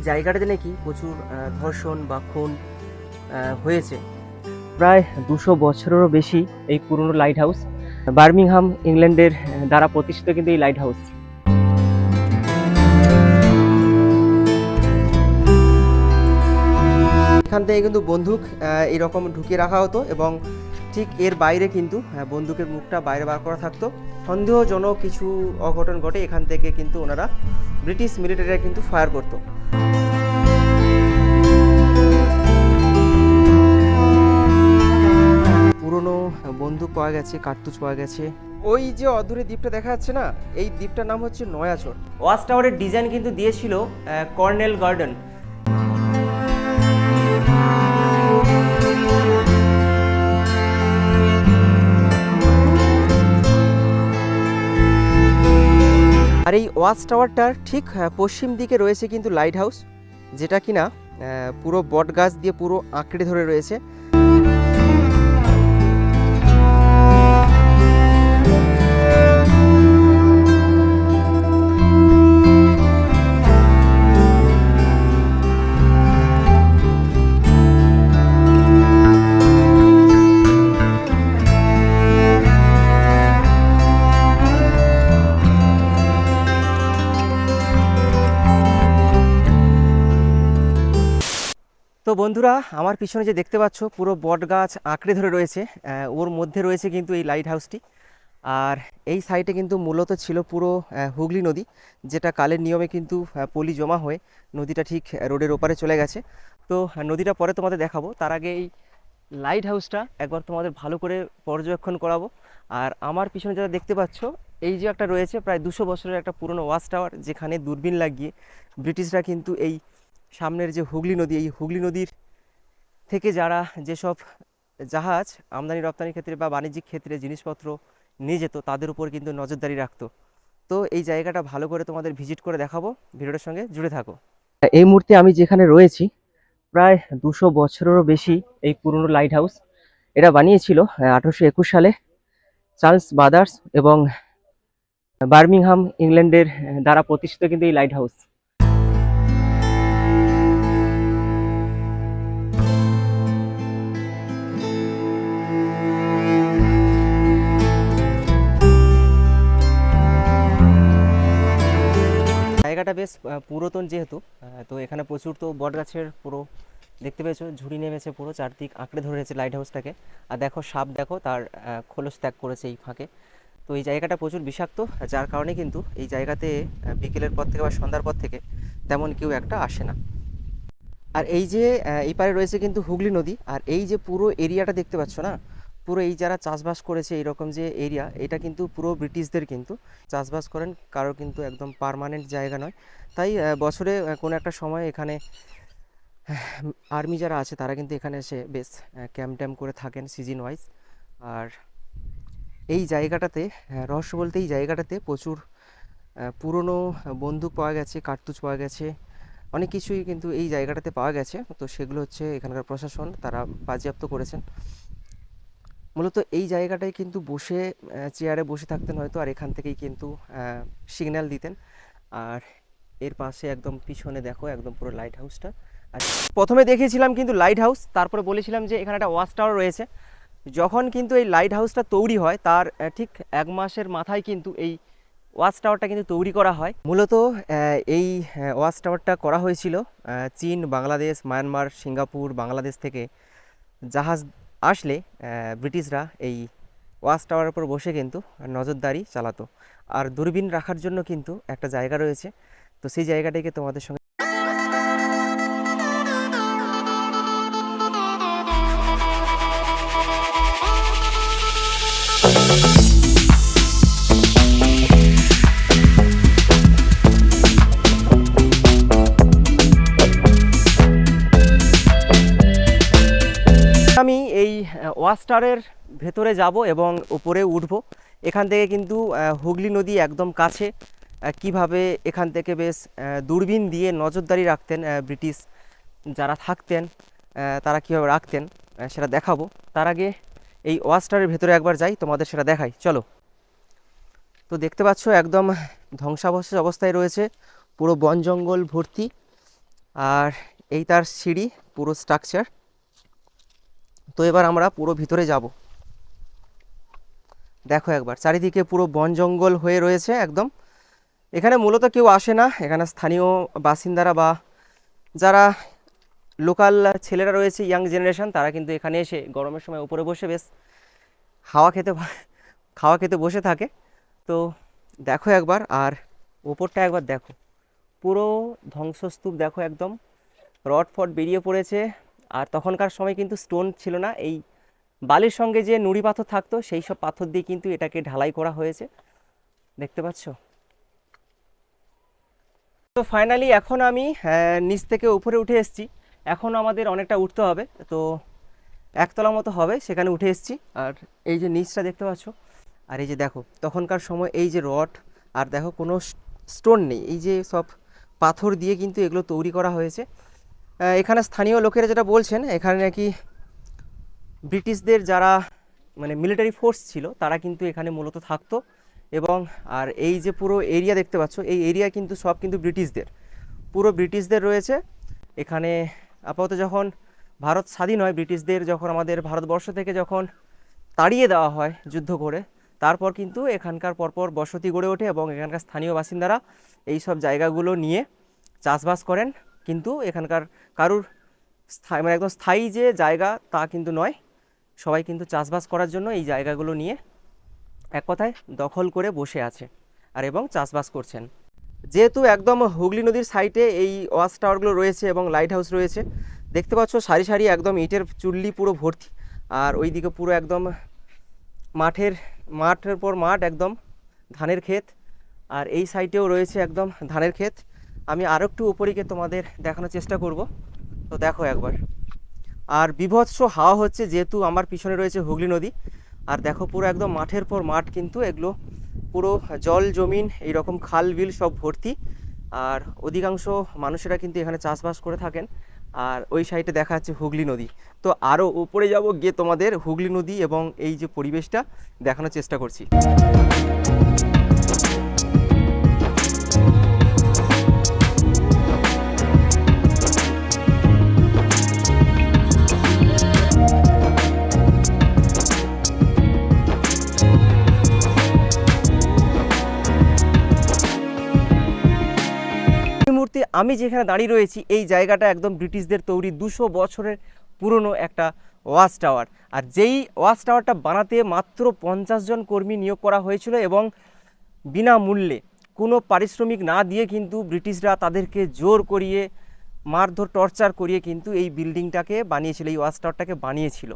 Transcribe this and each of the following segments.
জায়গাটাতে নাকি প্রচুর ধর্ষণ বা খুন হয়েছে। প্রায় 200 বছরেরও বেশি এই পুরনো লাইট হাউস, বার্মিংহাম ইংল্যান্ডের দ্বারা প্রতিষ্ঠিত কিন্তু এই লাইট হাউস। এখান থেকে কিন্তু বন্দুক এরকম ঢুকিয়ে রাখা হতো এবং ঠিক এর বাইরে কিন্তু বন্দুকের মুখটা বাইরে বার করা থাকতো। সন্দেহজনক কিছু অঘটন ঘটে এখান থেকে কিন্তু ওনারা ব্রিটিশ মিলিটারিরা কিন্তু ফায়ার করতো। পুরনো বন্দুক পাওয়া গেছে, কার্তুজ পাওয়া গেছে। ওই যে অদূরে দ্বীপটা দেখা যাচ্ছে না, এই দ্বীপটার নাম হচ্ছে নয়াচর। ওয়াচ টাওয়ারের ডিজাইন কিন্তু দিয়েছিল কর্নেল গার্ডেন। আর এই ওয়াচ টাওয়ারটার ঠিক পশ্চিম দিকে রয়েছে কিন্তু লাইট হাউস, যেটা কিনা পুরো বট গাছ দিয়ে পুরো আঁকড়ে ধরে রয়েছে। তো বন্ধুরা, আমার পিছনে যে দেখতে পাচ্ছ পুরো বট গাছ আঁকড়ে ধরে রয়েছে, ওর মধ্যে রয়েছে কিন্তু এই লাইট হাউসটি। আর এই সাইডে কিন্তু মূলত ছিল পুরো হুগলি নদী, যেটা কালের নিয়মে কিন্তু পলি জমা হয়ে নদীটা ঠিক রোডের ওপারে চলে গেছে। তো নদীটা পরে তোমাদের দেখাবো, তার আগে এই লাইট হাউসটা একবার তোমাদের ভালো করে পর্যবেক্ষণ করাবো। আর আমার পিছনে যারা দেখতে পাচ্ছ, এই যে একটা রয়েছে প্রায় 200 বছরের একটা পুরনো ওয়াচ টাওয়ার, যেখানে দূরবীন লাগিয়ে ব্রিটিশরা কিন্তু এই সামনের যে হুগলি নদী, এই হুগলি নদীর থেকে যারা যেসব জাহাজ আমদানি রপ্তানির ক্ষেত্রে বা বাণিজ্যিক ক্ষেত্রে জিনিসপত্র নিয়ে যেত, তাদের উপর কিন্তু নজরদারি রাখতো। তো এই জায়গাটা ভালো করে তোমাদের ভিজিট করে দেখাবো, ভিডিওটার সঙ্গে জুড়ে থাকো। এই মুহূর্তে আমি যেখানে রয়েছি, প্রায় 200 বছরেরও বেশি এই পুরনো লাইট হাউস। এটা বানিয়েছিল 1821 সালে চার্লস বাদার্স এবং বার্মিংহাম ইংল্যান্ডের দ্বারা প্রতিষ্ঠিত কিন্তু এই লাইট হাউস। জায়গাটা বেশ পুরাতন যেহেতু, তো এখানে প্রচুর তো বট গাছের পুরো দেখতে পেয়েছো ঝুড়ি নেমেছে, পুরো চারদিক আঁকড়ে ধরেছে লাইট হাউসটাকে। আর দেখো সাপ, দেখো তার খোলস ত্যাগ করেছে এই ফাঁকে। তো এই জায়গাটা প্রচুর বিষাক্ত, যার কারণে কিন্তু এই জায়গাতে বিকেলের পর থেকে বা সন্ধ্যার পর থেকে তেমন কেউ একটা আসে না। আর এই যে এই পারে রয়েছে কিন্তু হুগলি নদী। আর এই যে পুরো এরিয়াটা দেখতে পাচ্ছ না, পুরো এই যারা চাষবাস করেছে এইরকম যে এরিয়া, এটা কিন্তু পুরো ব্রিটিশদের কিন্তু চাষবাস করেন, কারোর কিন্তু একদম পার্মানেন্ট জায়গা নয়। তাই বছরে কোনো একটা সময় এখানে আর্মি যারা আছে তারা কিন্তু এখানে এসে বেশ ক্যাম্প ট্যাম্প করে থাকেন সিজন ওয়াইজ। আর এই জায়গাটাতে রহস্য বলতে এই জায়গাটাতে প্রচুর পুরনো বন্দুক পাওয়া গেছে, কার্তুজ পাওয়া গেছে, অনেক কিছুই কিন্তু এই জায়গাটাতে পাওয়া গেছে। তো সেগুলো হচ্ছে এখানকার প্রশাসন তারা বাজেয়াপ্ত করেছেন। মূলত এই জায়গাটায় কিন্তু বসে চেয়ারে বসে থাকতেন হয়তো, আর এখান থেকেই কিন্তু সিগন্যাল দিতেন। আর এর পাশে একদম পিছনে দেখো একদম পুরো লাইট হাউসটা। আর প্রথমে দেখিয়েছিলাম কিন্তু লাইট হাউস, তারপরে বলেছিলাম যে এখানে একটা ওয়াচ টাওয়ার রয়েছে। যখন কিন্তু এই লাইট হাউসটা তৈরি হয় তার ঠিক 1 মাসের মাথায় কিন্তু এই ওয়াচ টাওয়ারটা কিন্তু তৈরি করা হয়। মূলত এই ওয়াচ টাওয়ারটা করা হয়েছিল চীন, বাংলাদেশ, মায়ানমার, সিঙ্গাপুর, বাংলাদেশ থেকে জাহাজ আসলে ব্রিটিশরা এই ওয়াচ টাওয়ারের উপর বসে কিন্তু নজরদারি চালাতো। আর দূরবীন রাখার জন্য কিন্তু একটা জায়গা রয়েছে, তো সেই জায়গাটাকে তোমাদের সঙ্গে আমি এই ওয়াচ টাওয়ারের ভেতরে যাব এবং উপরে উঠব। এখান থেকে কিন্তু হুগলি নদী একদম কাছে। কিভাবে এখান থেকে বেশ দূরবীন দিয়ে নজরদারি রাখতেন ব্রিটিশ যারা থাকতেন, তারা কীভাবে রাখতেন সেটা দেখাবো। তার আগে এই ওয়াচ টাওয়ারের ভেতরে একবার যাই, তোমাদের সেটা দেখাই, চলো। তো দেখতে পাচ্ছ একদম ধ্বংসাবশেষ অবস্থায় রয়েছে, পুরো বন জঙ্গল ভর্তি। আর এই তার সিঁড়ি, পুরো স্ট্রাকচার। তো এবার আমরা পুরো ভিতরে যাব। দেখো একবার চারিদিকে পুরো বন জঙ্গল হয়ে রয়েছে একদম। এখানে মূলত কেউ আসে না, এখানে স্থানীয় বাসিন্দারা বা যারা লোকাল ছেলেরা রয়েছে, ইয়াং জেনারেশন, তারা কিন্তু এখানে এসে গরমের সময় উপরে বসে বেশ খাওয়া খেতে বসে থাকে। তো দেখো একবার, আর ওপরটা একবার দেখো, পুরো ধ্বংসস্তূপ দেখো একদম, রড ফড বেরিয়ে পড়েছে। আর তখনকার সময় কিন্তু স্টোন ছিল না, এই বালির সঙ্গে যে নুড়ি পাথর থাকতো সেই সব পাথর দিয়ে কিন্তু এটাকে ঢালাই করা হয়েছে, দেখতে পাচ্ছ। তো ফাইনালি এখন আমি নিচ থেকে উপরে উঠে এসেছি। এখন আমাদের অনেকটা উঠতে হবে, তো একতলা মতো হবে, সেখানে উঠে এসেছি। আর এই যে নিচটা দেখতে পাচ্ছ, আর এই যে দেখো তখনকার সময় এই যে রড, আর দেখো কোনো স্টোন নেই, এই যে সব পাথর দিয়ে কিন্তু এগুলো তৈরি করা হয়েছে। এখানে স্থানীয় লোকেরা যেটা বলছেন, এখানে নাকি ব্রিটিশদের যারা মানে মিলিটারি ফোর্স ছিল তারা কিন্তু এখানে মূলত থাকতো। এবং আর এই যে পুরো এরিয়া দেখতে পাচ্ছ, এই এরিয়া কিন্তু সব কিন্তু ব্রিটিশদের, পুরো ব্রিটিশদের রয়েছে এখানে। আপাতত যখন ভারত স্বাধীন হয়, ব্রিটিশদের যখন আমাদের ভারতবর্ষ থেকে যখন তাড়িয়ে দেওয়া হয় যুদ্ধ করে, তারপর কিন্তু এখানকার পরপর বসতি গড়ে ওঠে এবং এখানকার স্থানীয় বাসিন্দারা এই সব জায়গাগুলো নিয়ে চাষবাস করেন। কিন্তু এখানকার কারুর মানে একদম স্থায়ী যে জায়গা তা কিন্তু নয়, সবাই কিন্তু চাষবাস করার জন্য এই জায়গাগুলো নিয়ে এক কথায় দখল করে বসে আছে আর এবং চাষবাস করছেন। যেহেতু একদম হুগলি নদীর সাইডে এই ওয়াচ টাওয়ারগুলো রয়েছে এবং লাইট হাউস রয়েছে, দেখতে পাচ্ছ সারি সারি একদম ইটের চুল্লি পুরো ভর্তি। আর ওইদিকে পুরো একদম মাঠের পর মাঠ, একদম ধানের ক্ষেত। আর এই সাইডেও রয়েছে একদম ধানের ক্ষেত। আমি আরও একটু উপরে গিয়ে তোমাদের দেখানোর চেষ্টা করব। তো দেখো একবার, আর বিভৎস হাওয়া হচ্ছে যেহেতু আমার পিছনে রয়েছে হুগলি নদী। আর দেখো পুরো একদম মাঠের পর মাঠ, কিন্তু এগুলো পুরো জল জমিন এইরকম খাল বিল সব ভর্তি। আর অধিকাংশ মানুষেরা কিন্তু এখানে চাষবাস করে থাকেন। আর ওই সাইডে দেখা যাচ্ছে হুগলি নদী। তো আরও উপরে যাব, গিয়ে তোমাদের হুগলি নদী এবং এই যে পরিবেশটা দেখানোর চেষ্টা করছি। এই মুহূর্তে আমি যেখানে দাঁড়িয়ে রয়েছি, এই জায়গাটা একদম ব্রিটিশদের তৈরি 200 বছরের পুরনো একটা ওয়াচ টাওয়ার। আর যেই ওয়াচ টাওয়ারটা বানাতে মাত্র 50 জন কর্মী নিয়োগ করা হয়েছিল এবং বিনামূল্যে, কোনো পারিশ্রমিক না দিয়ে কিন্তু ব্রিটিশরা তাদেরকে জোর করিয়ে, মারধর টর্চার করিয়ে কিন্তু এই বিল্ডিংটাকে বানিয়েছিল, এই ওয়াচ টাওয়ারটাকে বানিয়েছিল।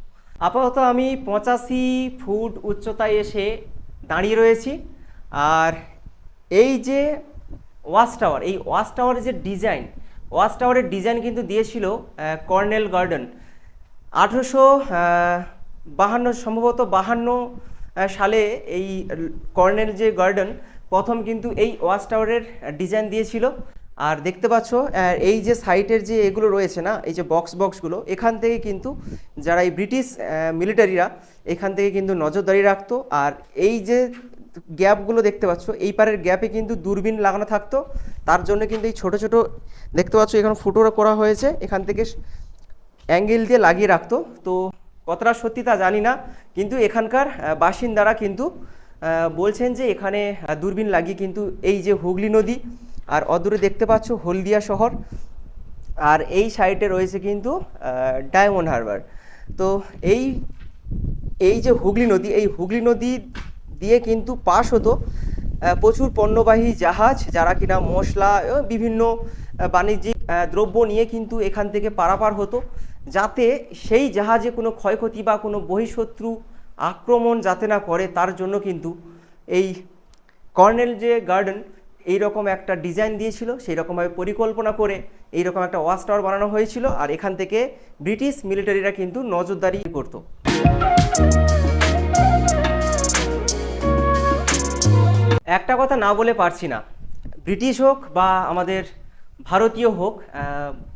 আপাতত আমি 85 ফুট উচ্চতায় এসে দাঁড়িয়ে রয়েছি। আর এই যে ওয়াচ টাওয়ার, এই ওয়াচ টাওয়ারের যে ডিজাইন, ওয়াচ টাওয়ারের ডিজাইন কিন্তু দিয়েছিল কর্নেল গার্ডন 1852, সম্ভবত 52 সালে। এই কর্নেল যে গার্ডন প্রথম কিন্তু এই ওয়াচ টাওয়ারের ডিজাইন দিয়েছিল। আর দেখতে পাচ্ছ এই যে সাইটের যে এগুলো রয়েছে না, এই যে বক্সগুলো, এখান থেকে কিন্তু যারা এই ব্রিটিশ মিলিটারিরা এখান থেকে কিন্তু নজরদারি রাখতো। আর এই যে গ্যাপগুলো দেখতে পাচ্ছ, এই পারের গ্যাপে কিন্তু দূরবীন লাগানো থাকতো। তার জন্য কিন্তু এই ছোট ছোট দেখতে পাচ্ছ এখানে ফুটো করা হয়েছে, এখান থেকে অ্যাঙ্গেল দিয়ে লাগিয়ে রাখতো। তো কতটা সত্যি তা জানি না, কিন্তু এখানকার বাসিন্দারা কিন্তু বলছেন যে এখানে দূরবীন লাগিয়ে কিন্তু এই যে হুগলি নদী, আর অদূরে দেখতে পাচ্ছ হলদিয়া শহর, আর এই সাইডে রয়েছে কিন্তু ডায়মন্ড হারবার। তো এই যে হুগলি নদী, এই হুগলি নদী দিয়ে কিন্তু পাস হতো প্রচুর পণ্যবাহী জাহাজ, যারা কিনা মশলা বিভিন্ন বাণিজ্যিক দ্রব্য নিয়ে কিন্তু এখান থেকে পারাপার হতো, যাতে সেই জাহাজে কোনো ক্ষয়ক্ষতি বা কোনো বহিঃশত্রু আক্রমণ যাতে না করে, তার জন্য কিন্তু এই কর্নেল যে গার্ডেন এইরকম একটা ডিজাইন দিয়েছিল, সেই রকমভাবে পরিকল্পনা করে এইরকম একটা ওয়াচ টাওয়ার বানানো হয়েছিল। আর এখান থেকে ব্রিটিশ মিলিটারিরা কিন্তু নজরদারি করত। একটা কথা না বলে পারছি না, ব্রিটিশ হোক বা আমাদের ভারতীয় হোক,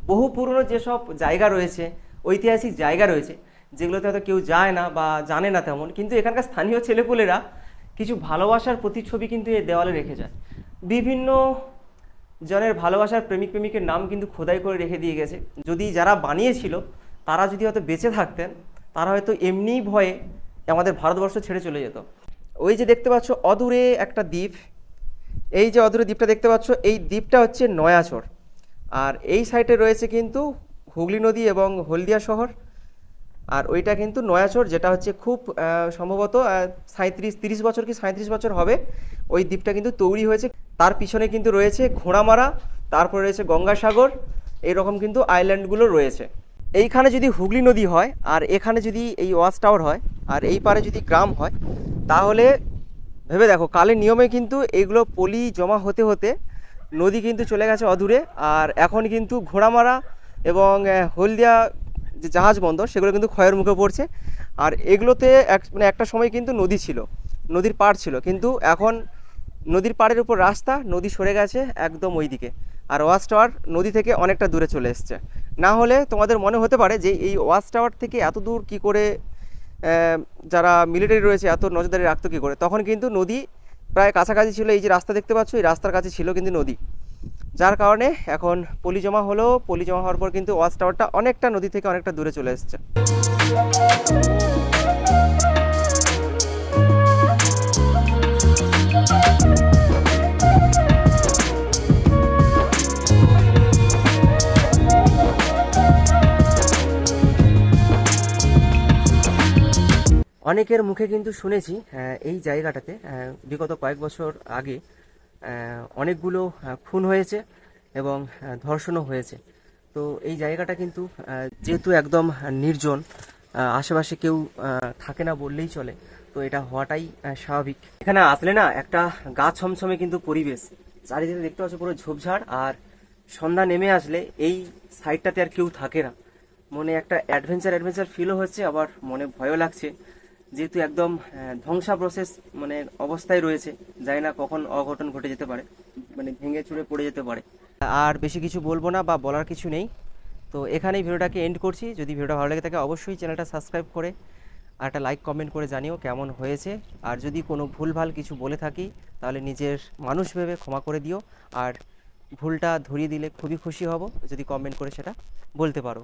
বহু পুরনো যেসব জায়গা রয়েছে, ঐতিহাসিক জায়গা রয়েছে, যেগুলোতে হয়তো কেউ যায় না বা জানে না তেমন, কিন্তু এখানকার স্থানীয় ছেলেপুলেরা কিছু ভালোবাসার প্রতিচ্ছবি কিন্তু এই দেওয়ালে রেখে যায়। বিভিন্ন জনের ভালোবাসার প্রেমিক প্রেমিকের নাম কিন্তু খোদাই করে রেখে দিয়ে গেছে। যদি যারা বানিয়েছিল তারা যদি হয়তো বেঁচে থাকতেন, তারা হয়তো এমনিই ভয়ে আমাদের ভারতবর্ষ ছেড়ে চলে যেত। ওই যে দেখতে পাচ্ছ অদূরে একটা দ্বীপ, এই যে অদূরে দ্বীপটা দেখতে পাচ্ছ, এই দ্বীপটা হচ্ছে নয়াচর। আর এই সাইডে রয়েছে কিন্তু হুগলি নদী এবং হলদিয়া শহর। আর ওইটা কিন্তু নয়াচর, যেটা হচ্ছে খুব সম্ভবত 30 বছর কি 37 বছর হবে ওই দ্বীপটা কিন্তু তৈরি হয়েছে। তার পিছনে কিন্তু রয়েছে ঘোড়ামারা, তারপরে রয়েছে গঙ্গাসাগর, এইরকম কিন্তু আইল্যান্ডগুলো রয়েছে। এইখানে যদি হুগলি নদী হয় আর এখানে যদি এই ওয়াচ টাওয়ার হয় আর এই পারে যদি গ্রাম হয়, তাহলে ভেবে দেখো কালের নিয়মে কিন্তু এইগুলো পলি জমা হতে হতে নদী কিন্তু চলে গেছে অদূরে। আর এখন কিন্তু ঘোড়ামারা এবং হলদিয়া যে জাহাজ বন্দর সেগুলো কিন্তু ক্ষয়ের মুখে পড়ছে। আর এগুলোতে একটা সময় কিন্তু নদী ছিল, নদীর পাড় ছিল, কিন্তু এখন নদীর পাড়ের উপর রাস্তা, নদী সরে গেছে একদম ওই দিকে। আর ওয়াচ টাওয়ার নদী থেকে অনেকটা দূরে চলে এসছে। না হলে তোমাদের মনে হতে পারে যে এই ওয়াচ টাওয়ার থেকে এত দূর কী করে যারা মিলিটারি রয়েছে এত নজরদারি রাখতো কী করে। তখন কিন্তু নদী প্রায় কাছাকাছি ছিল, এই যে রাস্তা দেখতে পাচ্ছ এই রাস্তার কাছে ছিল কিন্তু নদী, যার কারণে এখন পলি জমা হলো। পলি জমা হওয়ার পর কিন্তু ওয়াচ টাওয়ারটা অনেকটা নদী থেকে অনেকটা দূরে চলে এসছে। অনেকের মুখে কিন্তু শুনেছি এই জায়গাটাতে বিগত কয়েক বছর আগে অনেকগুলো খুন হয়েছে এবং ধর্ষণও হয়েছে। তো এই জায়গাটা কিন্তু যেহেতু একদম নির্জন, আশেপাশে কেউ থাকে না বললেই চলে, তো এটা হওয়াটাই স্বাভাবিক। এখানে আসলে না একটা গা ছমছমে কিন্তু পরিবেশ, চারিদিকে দেখতে পাচ্ছ পুরো ঝোপঝাড়। আর সন্ধ্যা নেমে আসলে এই সাইডটাতে আর কেউ থাকে না, মনে একটা অ্যাডভেঞ্চার ফিলও হচ্ছে, আবার মনে ভয়ও লাগছে, যেহেতু একদম ধ্বংসাবশেষ মানে অবস্থায় রয়েছে। জানি না কখন অঘটন ঘটে যেতে পারে, মানে ভেঙে চুরে পড়ে যেতে পারে। আর বেশি কিছু বলবো না বা বলার কিছু নেই, তো এখানেই ভিডিওটাকে এন্ড করছি। যদি ভিডিওটা ভালো লেগে থাকে অবশ্যই চ্যানেলটা সাবস্ক্রাইব করে আর একটা লাইক কমেন্ট করে জানিও কেমন হয়েছে। আর যদি কোনো ভুলভাল কিছু বলে থাকি তাহলে নিজের মানুষ ভেবে ক্ষমা করে দিও। আর ভুলটা ধরিয়ে দিলে খুবই খুশি হব যদি কমেন্ট করে সেটা বলতে পারো।